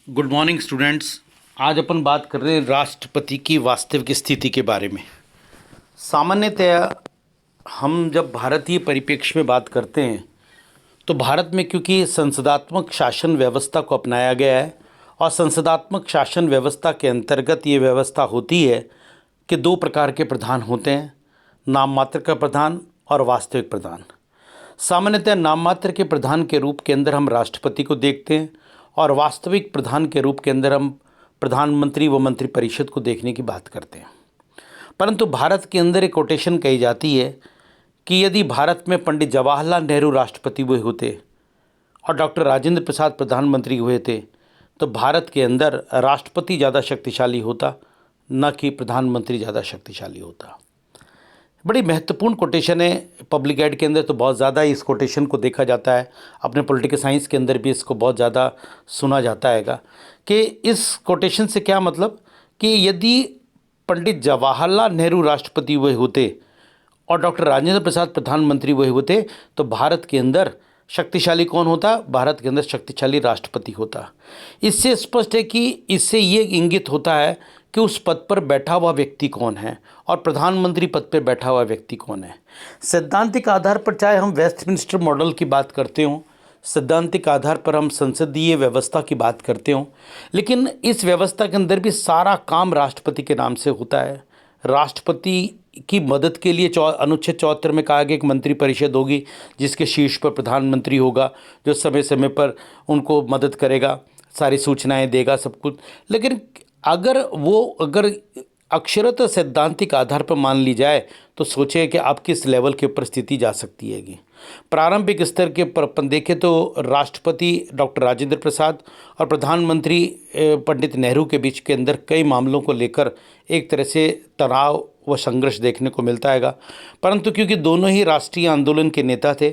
Good morning students. आज अपन बात कर रहे हैं राष्ट्रपति की वास्तविक स्थिति के बारे में। सामान्यतया हम जब भारतीय परिप्रेक्ष्य में बात करते हैं तो भारत में क्योंकि संसदात्मक शासन व्यवस्था को अपनाया गया है और संसदात्मक शासन व्यवस्था के अंतर्गत ये व्यवस्था होती है कि दो प्रकार के प्रधान होते हैं, नाम मात्र का प्रधान और वास्तविक प्रधान। सामान्यतः नाम मात्र के प्रधान के रूप के अंदर हम राष्ट्रपति को देखते हैं और वास्तविक प्रधान के रूप के अंदर हम प्रधानमंत्री व मंत्रिपरिषद को देखने की बात करते हैं। परंतु भारत के अंदर एक कोटेशन कही जाती है कि यदि भारत में पंडित जवाहरलाल नेहरू राष्ट्रपति हुए होते और डॉक्टर राजेंद्र प्रसाद प्रधानमंत्री हुए थे तो भारत के अंदर राष्ट्रपति ज़्यादा शक्तिशाली होता, न कि प्रधानमंत्री ज़्यादा शक्तिशाली होता। बड़ी महत्वपूर्ण कोटेशन है। पब्लिक एड के अंदर तो बहुत ज़्यादा इस कोटेशन को देखा जाता है, अपने पॉलिटिकल साइंस के अंदर भी इसको बहुत ज़्यादा सुना जाता हैगा कि इस कोटेशन से क्या मतलब कि यदि पंडित जवाहरलाल नेहरू राष्ट्रपति हुए होते और डॉक्टर राजेंद्र प्रसाद प्रधानमंत्री हुए होते तो भारत के अंदर शक्तिशाली कौन होता? भारत के अंदर शक्तिशाली राष्ट्रपति होता। इससे स्पष्ट है कि इससे ये इंगित होता है कि उस पद पर बैठा हुआ व्यक्ति कौन है और प्रधानमंत्री पद पर बैठा हुआ व्यक्ति कौन है। सैद्धांतिक आधार पर चाहे हम वेस्टमिंस्टर मॉडल की बात करते हों, सैद्धांतिक आधार पर हम संसदीय व्यवस्था की बात करते हों, लेकिन इस व्यवस्था के अंदर भी सारा काम राष्ट्रपति के नाम से होता है। राष्ट्रपति की मदद के लिए अनुच्छेद 74 में कहा गया एक मंत्रिपरिषद होगी जिसके शीर्ष पर प्रधानमंत्री होगा जो समय समय पर उनको मदद करेगा, सारी सूचनाएं देगा, सब कुछ। लेकिन अगर अक्षरतः सैद्धांतिक आधार पर मान ली जाए तो सोचे कि आप किस लेवल के ऊपर स्थिति जा सकती हैगी। प्रारंभिक स्तर के पर अपन देखें तो राष्ट्रपति डॉक्टर राजेंद्र प्रसाद और प्रधानमंत्री पंडित नेहरू के बीच के अंदर कई मामलों को लेकर एक तरह से तनाव व संघर्ष देखने को मिलता हैगा। परंतु क्योंकि दोनों ही राष्ट्रीय आंदोलन के नेता थे,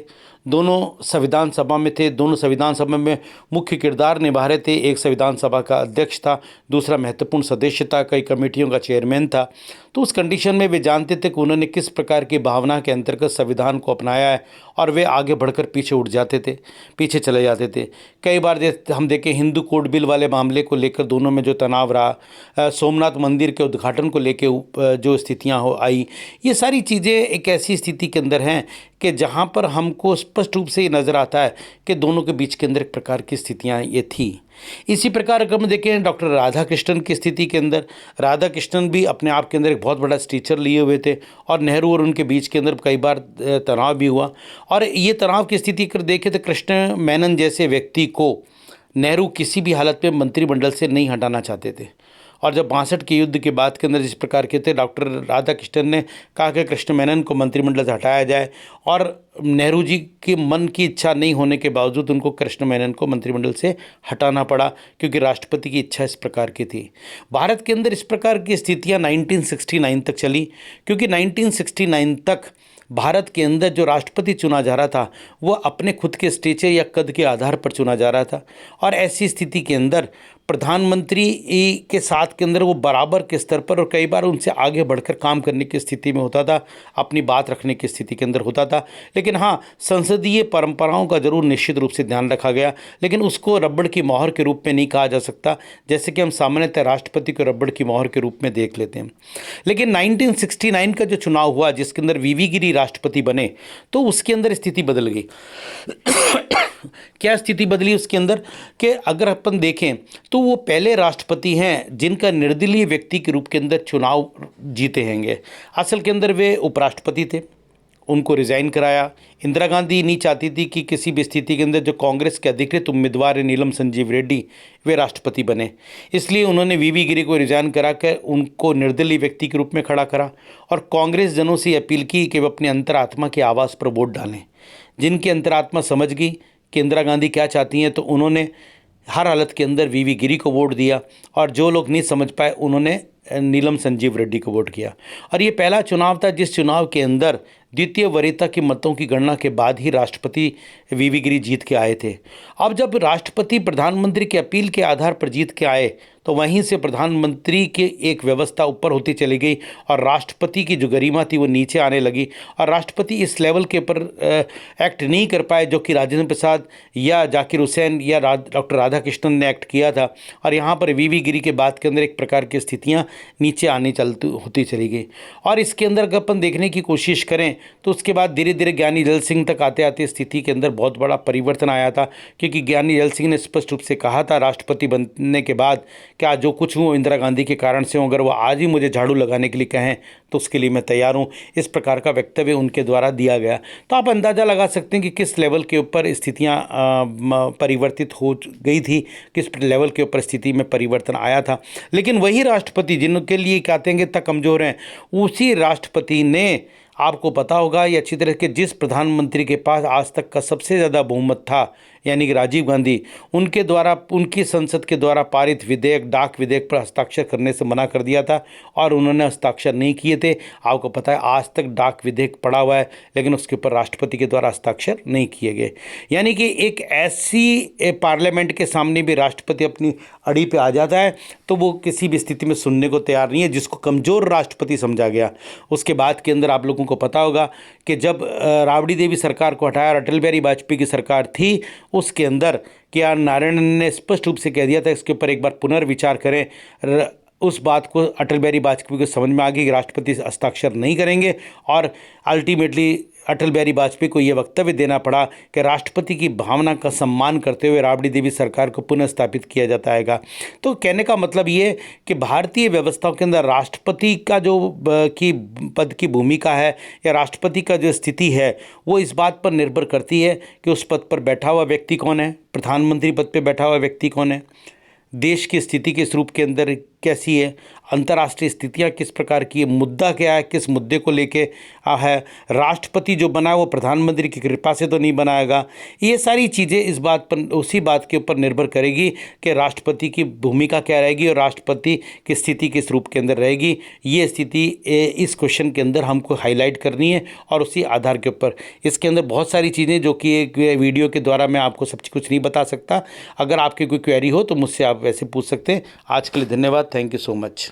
दोनों संविधान सभा में थे, दोनों संविधान सभा में मुख्य किरदार निभा रहे थे। एक संविधान सभा का अध्यक्ष था, दूसरा महत्वपूर्ण सदस्य था, कई कमेटियों का चेयरमैन था। तो उस कंडीशन में वे जानते थे कि उन्होंने किस प्रकार की भावना के अंतर्गत संविधान को अपनाया है और वे आगे बढ़कर पीछे उठ जाते थे, पीछे चले जाते थे। कई बार हम देखें हिंदू कोड बिल वाले मामले को लेकर दोनों में जो तनाव रहा, सोमनाथ मंदिर के उद्घाटन को लेकर जो स्थितियाँ आई, ये सारी चीज़ें एक ऐसी स्थिति के अंदर हैं कि जहाँ पर हमको स्पष्ट रूप से ये नज़र आता है कि दोनों के बीच के अंदर एक प्रकार की स्थितियाँ ये थी। इसी प्रकार अगर हम देखें डॉक्टर राधा कृष्णन की स्थिति के अंदर, राधा कृष्णन भी अपने आप के अंदर एक बहुत बड़ा स्टीचर लिए हुए थे और नेहरू और उनके बीच के अंदर कई बार तनाव भी हुआ। और ये तनाव की स्थिति अगर देखें तो कृष्ण मेनन जैसे व्यक्ति को नेहरू किसी भी हालत में मंत्रिमंडल से नहीं हटाना चाहते थे। और जब 62 के युद्ध के बाद के अंदर जिस प्रकार के थे, डॉक्टर राधा कृष्णन ने कहा कि कृष्ण मेनन को मंत्रिमंडल से हटाया जाए और नेहरू जी के मन की इच्छा नहीं होने के बावजूद उनको कृष्ण मेनन को मंत्रिमंडल से हटाना पड़ा क्योंकि राष्ट्रपति की इच्छा इस प्रकार की थी। भारत के अंदर इस प्रकार की स्थितियां 1969 तक चली क्योंकि 1969 तक भारत के अंदर जो राष्ट्रपति चुना जा रहा था वह अपने खुद के स्टेचर या कद के आधार पर चुना जा रहा था। और ऐसी स्थिति के अंदर प्रधानमंत्री के साथ के अंदर वो बराबर के स्तर पर और कई बार उनसे आगे बढ़कर काम करने की स्थिति में होता था, अपनी बात रखने की स्थिति के अंदर होता था। लेकिन हाँ, संसदीय परंपराओं का जरूर निश्चित रूप से ध्यान रखा गया, लेकिन उसको रबड़ की मोहर के रूप में नहीं कहा जा सकता जैसे कि हम सामान्यतः राष्ट्रपति को रबड़ की मोहर के रूप में देख लेते हैं। लेकिन 1969 का जो चुनाव हुआ जिसके अंदर वीवी गिरी राष्ट्रपति बने तो उसके अंदर स्थिति बदल गई। क्या स्थिति बदली उसके अंदर कि अगर अपन देखें तो वो पहले राष्ट्रपति हैं जिनका निर्दलीय व्यक्ति के रूप के अंदर चुनाव जीते हैंगे। असल के अंदर वे उपराष्ट्रपति थे, उनको रिज़ाइन कराया। इंदिरा गांधी नहीं चाहती थी कि किसी भी स्थिति के अंदर जो कांग्रेस के अधिकृत उम्मीदवार है नीलम संजीव रेड्डी वे राष्ट्रपति बने, इसलिए उन्होंने वीवी गिरी को रिज़ाइन करा कर उनको निर्दलीय व्यक्ति के रूप में खड़ा करा और कांग्रेस जनों से अपील की कि वे अपने अंतरात्मा के आवाज़ पर वोट डालें। जिनकी अंतरात्मा समझ गई कि इंदिरा गांधी क्या चाहती हैं तो उन्होंने हर हालत के अंदर वीवी गिरी को वोट दिया और जो लोग नहीं समझ पाए उन्होंने नीलम संजीव रेड्डी को वोट किया। और ये पहला चुनाव था जिस चुनाव के अंदर द्वितीय वरीयता की मतों की गणना के बाद ही राष्ट्रपति वीवी गिरी जीत के आए थे। अब जब राष्ट्रपति प्रधानमंत्री की अपील के आधार पर जीत के आए तो वहीं से प्रधानमंत्री की एक व्यवस्था ऊपर होती चली गई और राष्ट्रपति की जो गरिमा थी वो नीचे आने लगी, और राष्ट्रपति इस लेवल के ऊपर एक्ट नहीं कर पाए जो कि राजेंद्र प्रसाद या जाकिर हुसैन या डॉक्टर राधाकृष्णन ने एक्ट किया था। और यहाँ पर वीवी गिरी के बाद के अंदर एक प्रकार की स्थितियाँ नीचे आनी चलती होती चली गई। और इसके अंदर अगर अपन देखने की कोशिश करें तो उसके बाद धीरे धीरे ज्ञानी जैल सिंह तक आते आते स्थिति के अंदर बहुत बड़ा परिवर्तन आया था, क्योंकि ज्ञानी जैल सिंह ने स्पष्ट रूप से कहा था राष्ट्रपति बनने के बाद, क्या जो कुछ हूँ इंदिरा गांधी के कारण से हूँ, अगर वो आज ही मुझे झाड़ू लगाने के लिए कहें तो उसके लिए मैं तैयार हूँ। इस प्रकार का वक्तव्य उनके द्वारा दिया गया। तो आप अंदाज़ा लगा सकते हैं कि किस लेवल के ऊपर स्थितियाँ परिवर्तित हो गई थी, किस लेवल के ऊपर स्थिति में परिवर्तन आया था। लेकिन वही राष्ट्रपति जिनके लिए कहते हैं कि इतना कमज़ोर हैं, उसी राष्ट्रपति ने, आपको पता होगा ये अच्छी तरह के, जिस प्रधानमंत्री के पास आज तक का सबसे ज़्यादा बहुमत था यानी कि राजीव गांधी, उनके द्वारा, उनकी संसद के द्वारा पारित विधेयक, डाक विधेयक पर हस्ताक्षर करने से मना कर दिया था और उन्होंने हस्ताक्षर नहीं किए थे। आपको पता है आज तक डाक विधेयक पड़ा हुआ है, लेकिन उसके ऊपर राष्ट्रपति के द्वारा हस्ताक्षर नहीं किए गए। यानी कि एक ऐसी पार्लियामेंट के सामने भी राष्ट्रपति अपनी अड़ी पे आ जाता है तो वो किसी भी स्थिति में सुनने को तैयार नहीं है, जिसको कमज़ोर राष्ट्रपति समझा गया। उसके बाद के अंदर आप लोगों को पता होगा कि जब राबड़ी देवी सरकार को हटाया और अटल बिहारी वाजपेयी की सरकार थी, उसके अंदर के आर नारायणन ने स्पष्ट रूप से कह दिया था इसके ऊपर एक बार पुनर्विचार करें। उस बात को अटल बिहारी वाजपेयी को समझ में आ गई कि राष्ट्रपति हस्ताक्षर नहीं करेंगे, और अल्टीमेटली अटल बिहारी वाजपेयी को यह वक्तव्य देना पड़ा कि राष्ट्रपति की भावना का सम्मान करते हुए राबड़ी देवी सरकार को पुनः स्थापित किया जाता है। तो कहने का मतलब ये कि भारतीय व्यवस्थाओं के अंदर राष्ट्रपति का जो की पद की भूमिका है या राष्ट्रपति का जो स्थिति है वो इस बात पर निर्भर करती है कि उस पद पर बैठा हुआ व्यक्ति कौन है, प्रधानमंत्री पद पर बैठा हुआ व्यक्ति कौन है, देश की स्थिति किस रूप के अंदर कैसी है, अंतर्राष्ट्रीय स्थितियाँ किस प्रकार की है, मुद्दा क्या है, किस मुद्दे को लेके है, राष्ट्रपति जो बना है वो प्रधानमंत्री की कृपा से तो नहीं बनाएगा। ये सारी चीज़ें इस बात पर, उसी बात के ऊपर निर्भर करेगी कि राष्ट्रपति की भूमिका क्या रहेगी और राष्ट्रपति की स्थिति किस रूप के अंदर रहेगी। ये स्थिति इस क्वेश्चन के अंदर हमको हाईलाइट करनी है और उसी आधार के ऊपर इसके अंदर बहुत सारी चीज़ें जो कि एक वीडियो के द्वारा मैं आपको सब कुछ नहीं बता सकता। अगर आपकी कोई क्वेरी हो तो मुझसे आप वैसे पूछ सकते हैं। आज के लिए धन्यवाद। Thank you so much.